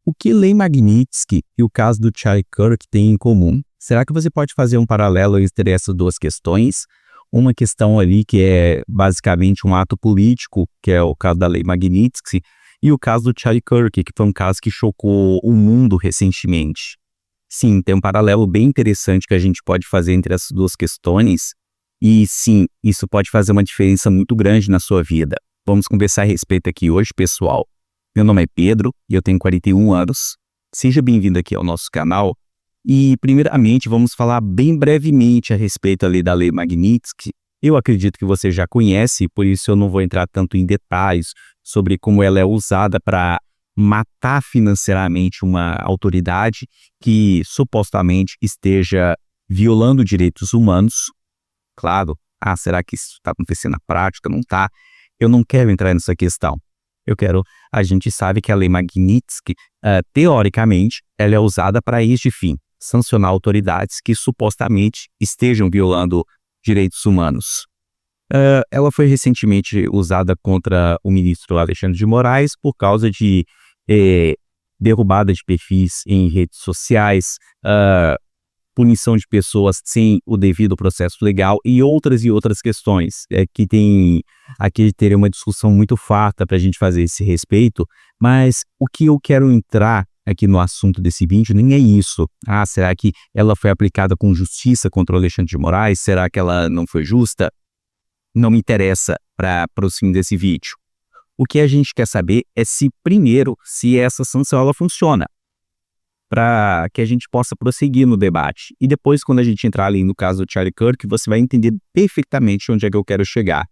O que Lei Magnitsky e o caso do Charlie Kirk têm em comum? Será que você pode fazer um paralelo entre essas duas questões? Uma questão ali que é basicamente um ato político, que é o caso da Lei Magnitsky, e o caso do Charlie Kirk, que foi um caso que chocou o mundo recentemente. Sim, tem um paralelo bem interessante que a gente pode fazer entre essas duas questões, e sim, isso pode fazer uma diferença muito grande na sua vida. Vamos conversar a respeito aqui hoje, pessoal. Meu nome é Pedro e eu tenho 41 anos. Seja bem-vindo aqui ao nosso canal. E, primeiramente, vamos falar bem brevemente a respeito ali da Lei Magnitsky. Eu acredito que você já conhece, por isso eu não vou entrar tanto em detalhes sobre como ela é usada para matar financeiramente uma autoridade que supostamente esteja violando direitos humanos. Claro, será que isso está acontecendo na prática? Não está. Eu não quero entrar nessa questão. A gente sabe que a Lei Magnitsky, teoricamente, ela é usada para este fim, sancionar autoridades que supostamente estejam violando direitos humanos. Ela foi recentemente usada contra o ministro Alexandre de Moraes por causa de derrubada de perfis em redes sociais, punição de pessoas sem o devido processo legal e outras questões que tem aqui teria uma discussão muito farta para a gente fazer esse respeito, mas o que eu quero entrar aqui no assunto desse vídeo nem é isso. Será que ela foi aplicada com justiça contra o Alexandre de Moraes? Será que ela não foi justa? Não me interessa para o fim desse vídeo. O que a gente quer saber é se essa sanção ela funciona, para que a gente possa prosseguir no debate. E depois, quando a gente entrar ali no caso do Charlie Kirk, você vai entender perfeitamente onde é que eu quero chegar.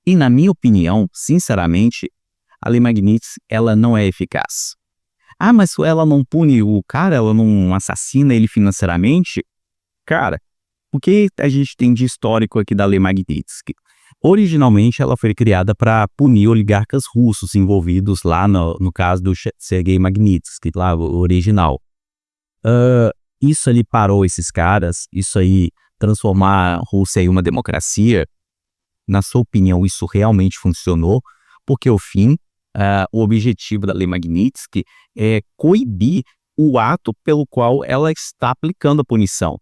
E na minha opinião, sinceramente, a Lei Magnitsky, ela não é eficaz. Mas ela não pune o cara, ela não assassina ele financeiramente? Cara, o que a gente tem de histórico aqui da Lei Magnitsky? Originalmente, ela foi criada para punir oligarcas russos envolvidos lá no caso do Sergei Magnitsky, lá o original. Isso ali parou esses caras, isso aí transformar a Rússia em uma democracia, na sua opinião, isso realmente funcionou? Porque o objetivo da Lei Magnitsky é coibir o ato pelo qual ela está aplicando a punição.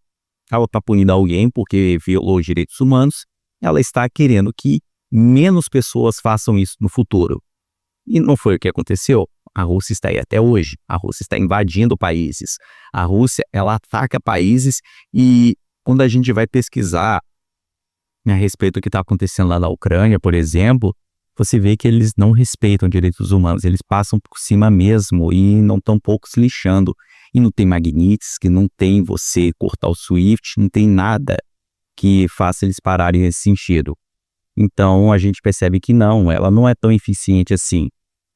Ela está punindo alguém porque violou os direitos humanos, ela está querendo que menos pessoas façam isso no futuro. E não foi o que aconteceu. A Rússia está aí até hoje. A Rússia está invadindo países. A Rússia, ela ataca países e quando a gente vai pesquisar a respeito do que está acontecendo lá na Ucrânia, por exemplo, você vê que eles não respeitam direitos humanos. Eles passam por cima mesmo e não estão pouco se lixando. E não tem Magnitsky, não tem você cortar o SWIFT, não tem nada que faça eles pararem nesse sentido. Então, a gente percebe que não, ela não é tão eficiente assim.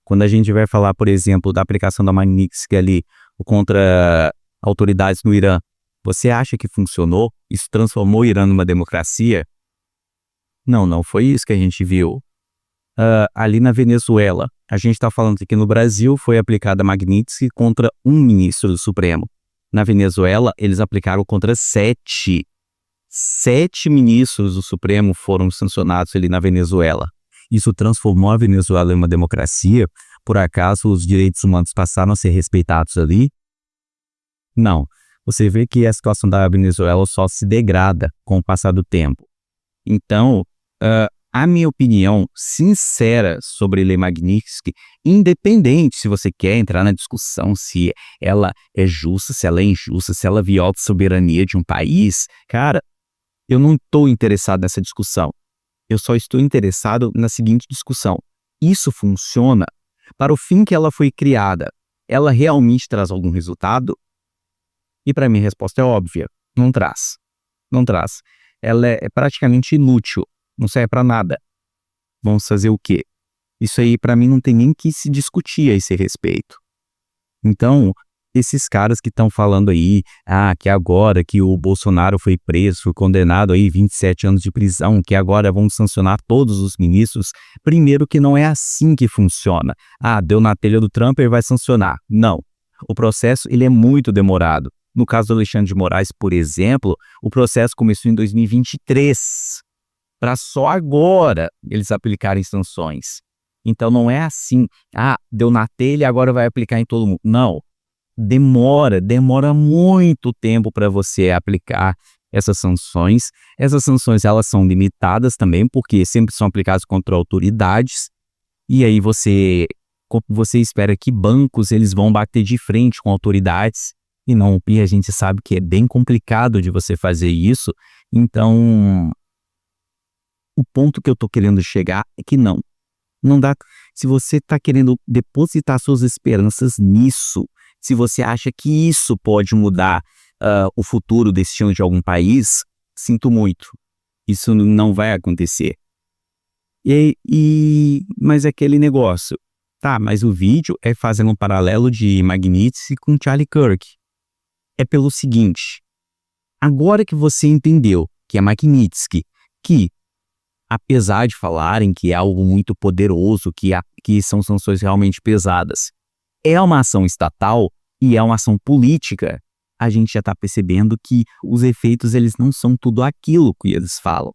Quando a gente vai falar, por exemplo, da aplicação da Magnitsky ali contra autoridades no Irã, você acha que funcionou? Isso transformou o Irã numa democracia? Não foi isso que a gente viu. Ali na Venezuela, a gente está falando que no Brasil foi aplicada a Magnitsky contra um ministro do Supremo. Na Venezuela, eles aplicaram contra 7 ministros do Supremo foram sancionados ali na Venezuela. Isso transformou a Venezuela em uma democracia? Por acaso os direitos humanos passaram a ser respeitados ali? Não. Você vê que a situação da Venezuela só se degrada com o passar do tempo. Então, a minha opinião sincera sobre Lei Magnitsky, independente se você quer entrar na discussão se ela é justa, se ela é injusta, se ela viola a soberania de um país, cara, eu não estou interessado nessa discussão. Eu só estou interessado na seguinte discussão. Isso funciona? Para o fim que ela foi criada, ela realmente traz algum resultado? E para mim a resposta é óbvia. Não traz. Não traz. Ela é praticamente inútil. Não serve para nada. Vamos fazer o quê? Isso aí para mim não tem nem que se discutir a esse respeito. Então, esses caras que estão falando aí, que agora que o Bolsonaro foi preso, foi condenado aí 27 anos de prisão, que agora vão sancionar todos os ministros, primeiro que não é assim que funciona. Deu na telha do Trump e vai sancionar. Não. O processo ele é muito demorado. No caso do Alexandre de Moraes, por exemplo, o processo começou em 2023, para só agora eles aplicarem sanções. Então não é assim, deu na telha, agora vai aplicar em todo mundo. Não, demora muito tempo para você aplicar essas sanções. Essas sanções, elas são limitadas também, porque sempre são aplicadas contra autoridades, e aí você espera que bancos eles vão bater de frente com autoridades, e a gente sabe que é bem complicado de você fazer isso. Então, o ponto que eu tô querendo chegar é que não dá. Se você está querendo depositar suas esperanças nisso, se você acha que isso pode mudar o futuro, o destino de algum país, sinto muito. Isso não vai acontecer. Mas é aquele negócio. Tá, mas o vídeo é fazendo um paralelo de Magnitsky com Charlie Kirk. É pelo seguinte, agora que você entendeu que é Magnitsky, que apesar de falarem que é algo muito poderoso, que são sanções realmente pesadas, é uma ação estatal e é uma ação política, a gente já está percebendo que os efeitos eles não são tudo aquilo que eles falam.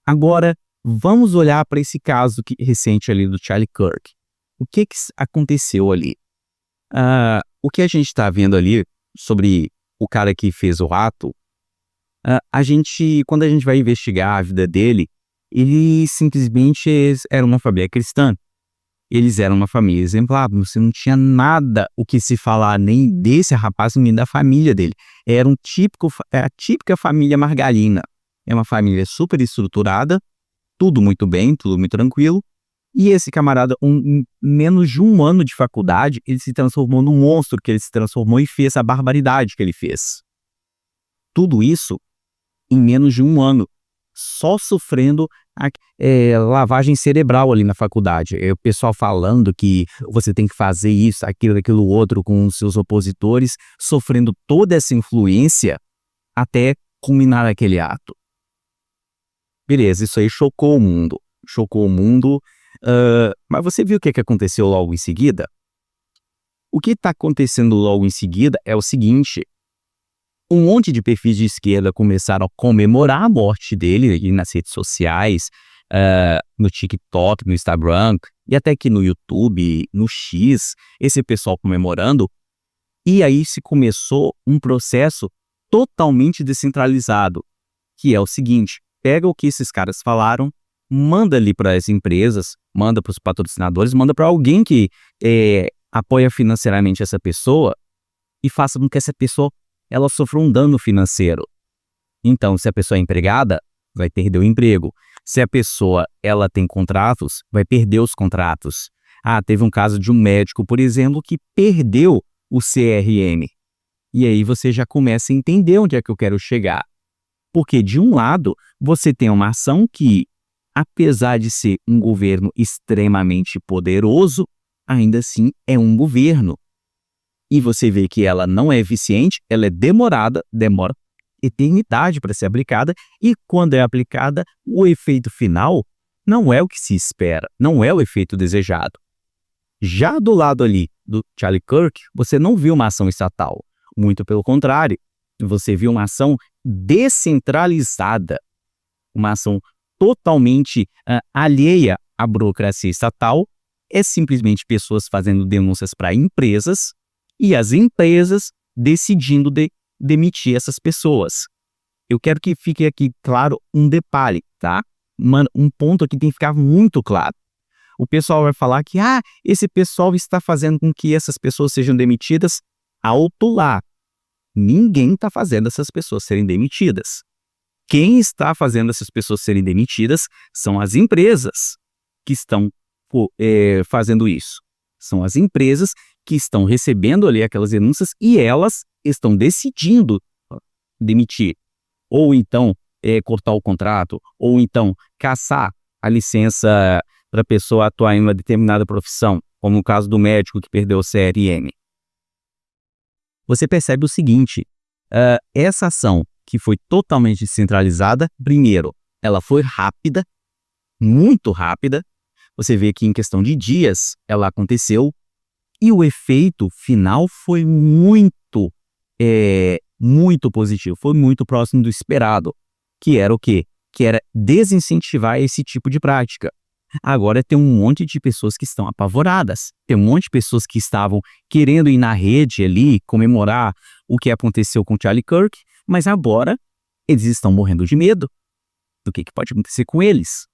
Agora, vamos olhar para esse caso recente ali do Charlie Kirk. O que aconteceu ali? O que a gente está vendo ali sobre o cara que fez o ato, quando a gente vai investigar a vida dele, ele simplesmente era uma família cristã. Eles eram uma família exemplar, você não tinha nada o que se falar nem desse rapaz, nem da família dele. Era a típica família margarina. É uma família super estruturada, tudo muito bem, tudo muito tranquilo. E esse camarada, em menos de um ano de faculdade, ele se transformou num monstro que ele se transformou e fez a barbaridade que ele fez. Tudo isso em menos de um ano, só sofrendo lavagem cerebral ali na faculdade. O pessoal falando que você tem que fazer isso, aquilo outro com os seus opositores, sofrendo toda essa influência até culminar aquele ato. Beleza, isso aí chocou o mundo. Mas você viu o que aconteceu logo em seguida? O que está acontecendo logo em seguida é o seguinte: um monte de perfis de esquerda começaram a comemorar a morte dele nas redes sociais, no TikTok, no Instagram, e até aqui no YouTube, no X, esse pessoal comemorando. E aí se começou um processo totalmente descentralizado, que é o seguinte: pega o que esses caras falaram, manda ali para as empresas, manda para os patrocinadores, manda para alguém que apoia financeiramente essa pessoa e faça com que essa pessoa ela sofreu um dano financeiro. Então, se a pessoa é empregada, vai perder o emprego. Se a pessoa ela tem contratos, vai perder os contratos. Teve um caso de um médico, por exemplo, que perdeu o CRM. E aí você já começa a entender onde é que eu quero chegar. Porque, de um lado, você tem uma ação que, apesar de ser um governo extremamente poderoso, ainda assim é um governo. E você vê que ela não é eficiente, ela é demora eternidade para ser aplicada, e quando é aplicada, o efeito final não é o que se espera, não é o efeito desejado. Já do lado ali do Charlie Kirk, você não viu uma ação estatal, muito pelo contrário, você viu uma ação descentralizada, uma ação totalmente alheia à burocracia estatal, é simplesmente pessoas fazendo denúncias para empresas, e as empresas decidindo demitir essas pessoas. Eu quero que fique aqui claro um detalhe, tá? Um ponto aqui tem que ficar muito claro. O pessoal vai falar que esse pessoal está fazendo com que essas pessoas sejam demitidas. Alto lá. Ninguém está fazendo essas pessoas serem demitidas. Quem está fazendo essas pessoas serem demitidas são as empresas que estão fazendo isso. São as empresas que estão recebendo ali aquelas denúncias e elas estão decidindo demitir. Ou então cortar o contrato, ou então cassar a licença para a pessoa atuar em uma determinada profissão, como no caso do médico que perdeu o CRM. Você percebe o seguinte: essa ação que foi totalmente descentralizada, primeiro, ela foi rápida, muito rápida. Você vê que em questão de dias ela aconteceu, e o efeito final foi muito positivo, foi muito próximo do esperado, que era o quê? Que era desincentivar esse tipo de prática. Agora tem um monte de pessoas que estão apavoradas. Tem um monte de pessoas que estavam querendo ir na rede ali, comemorar o que aconteceu com Charlie Kirk, mas agora eles estão morrendo de medo do que pode acontecer com eles.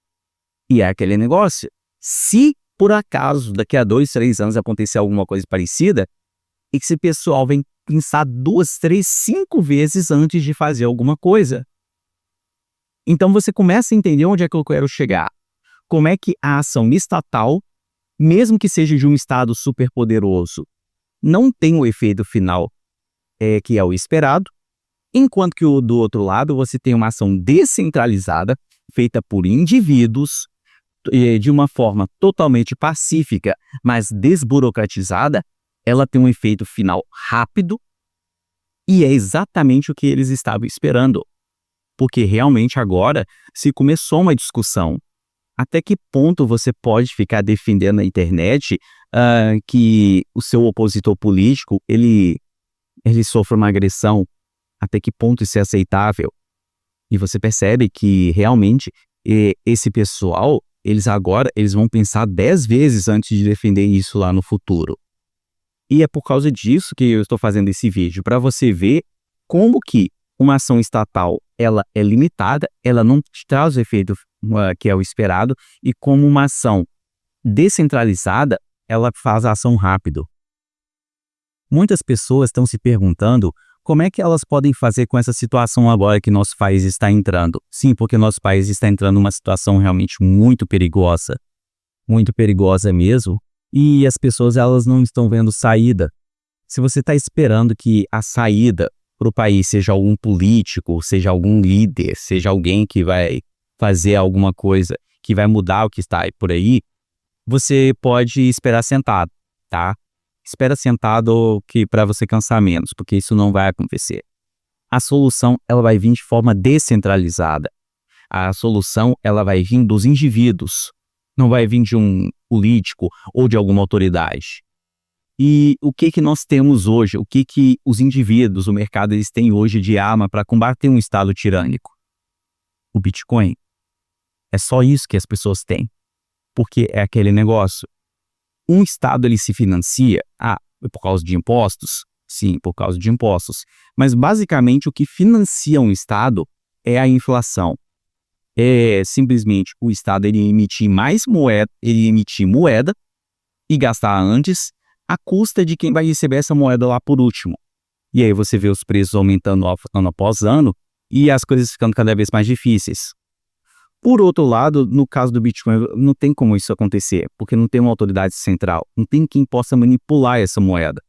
E é aquele negócio, se por acaso daqui a 2, 3 anos acontecer alguma coisa parecida, esse pessoal vem pensar 2, 3, 5 vezes antes de fazer alguma coisa. Então você começa a entender onde é que eu quero chegar. Como é que a ação estatal, mesmo que seja de um estado superpoderoso, não tem o efeito final que é o esperado, enquanto que do outro lado você tem uma ação descentralizada, feita por indivíduos, de uma forma totalmente pacífica, mas desburocratizada, ela tem um efeito final rápido e é exatamente o que eles estavam esperando. Porque realmente agora se começou uma discussão. Até que ponto você pode ficar defendendo na internet que o seu opositor político ele sofre uma agressão? Até que ponto isso é aceitável? E você percebe que realmente esse pessoal, eles vão pensar 10 vezes antes de defender isso lá no futuro. E é por causa disso que eu estou fazendo esse vídeo, para você ver como que uma ação estatal ela é limitada, ela não traz o efeito que é o esperado, e como uma ação descentralizada, ela faz a ação rápido. Muitas pessoas estão se perguntando como é que elas podem fazer com essa situação agora que nosso país está entrando. Sim, porque nosso país está entrando numa situação realmente muito perigosa mesmo, e as pessoas elas não estão vendo saída. Se você está esperando que a saída para o país seja algum político, seja algum líder, seja alguém que vai fazer alguma coisa, que vai mudar o que está aí por aí, você pode esperar sentado, tá? Espera sentado que para você cansar menos, porque isso não vai acontecer. A solução ela vai vir de forma descentralizada. A solução ela vai vir dos indivíduos, não vai vir de um político ou de alguma autoridade. E o que nós temos hoje? O que os indivíduos, o mercado, eles têm hoje de arma para combater um Estado tirânico? O Bitcoin. É só isso que as pessoas têm. Porque é aquele negócio. Um Estado ele se financia por causa de impostos? Sim, por causa de impostos. Mas basicamente o que financia um Estado é a inflação. É simplesmente o Estado ele emitir mais moeda, e gastar antes, à custa de quem vai receber essa moeda lá por último. E aí você vê os preços aumentando ano após ano e as coisas ficando cada vez mais difíceis. Por outro lado, no caso do Bitcoin, não tem como isso acontecer, porque não tem uma autoridade central, não tem quem possa manipular essa moeda.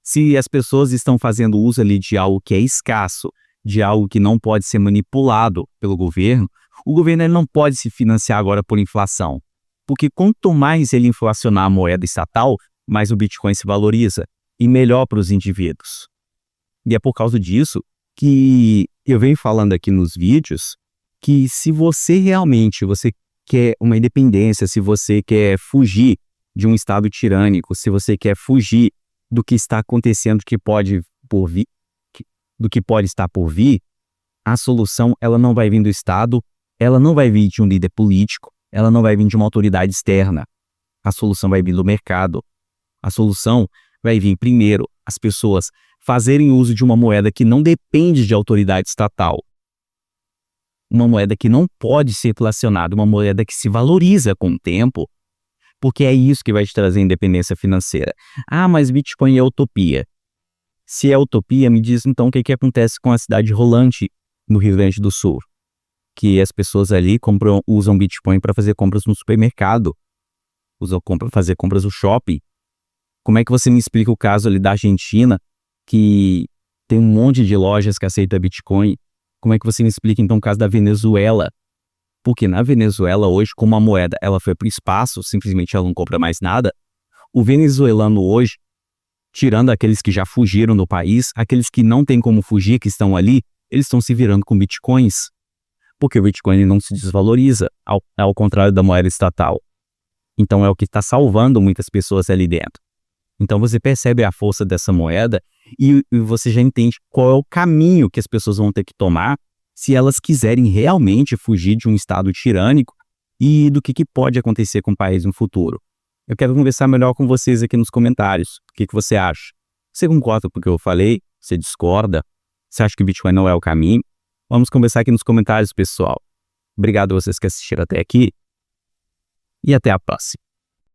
Se as pessoas estão fazendo uso ali de algo que é escasso, de algo que não pode ser manipulado pelo governo, o governo ele não pode se financiar agora por inflação. Porque quanto mais ele inflacionar a moeda estatal, mais o Bitcoin se valoriza e melhor para os indivíduos. E é por causa disso que eu venho falando aqui nos vídeos que se você realmente quer uma independência, se você quer fugir de um Estado tirânico, se você quer fugir do que está acontecendo, do que pode estar por vir, a solução ela não vai vir do Estado, ela não vai vir de um líder político, ela não vai vir de uma autoridade externa. A solução vai vir do mercado. A solução vai vir, primeiro, as pessoas fazerem uso de uma moeda que não depende de autoridade estatal. Uma moeda que não pode ser inflacionada, uma moeda que se valoriza com o tempo, porque é isso que vai te trazer independência financeira. Mas Bitcoin é utopia. Se é utopia, me diz então o que acontece com a cidade rolante no Rio Grande do Sul. Que as pessoas ali usam Bitcoin para fazer compras no supermercado, fazer compras no shopping. Como é que você me explica o caso ali da Argentina, que tem um monte de lojas que aceitam Bitcoin? Como é que você me explica então o caso da Venezuela? Porque na Venezuela hoje, como a moeda ela foi para o espaço, simplesmente ela não compra mais nada, o venezuelano hoje, tirando aqueles que já fugiram do país, aqueles que não têm como fugir, que estão ali, eles estão se virando com Bitcoins. Porque o Bitcoin não se desvaloriza, ao contrário da moeda estatal. Então é o que está salvando muitas pessoas ali dentro. Então você percebe a força dessa moeda e você já entende qual é o caminho que as pessoas vão ter que tomar se elas quiserem realmente fugir de um Estado tirânico e do que pode acontecer com o país no futuro. Eu quero conversar melhor com vocês aqui nos comentários. O que você acha? Você concorda com o que eu falei? Você discorda? Você acha que o Bitcoin não é o caminho? Vamos conversar aqui nos comentários, pessoal. Obrigado a vocês que assistiram até aqui e até a próxima.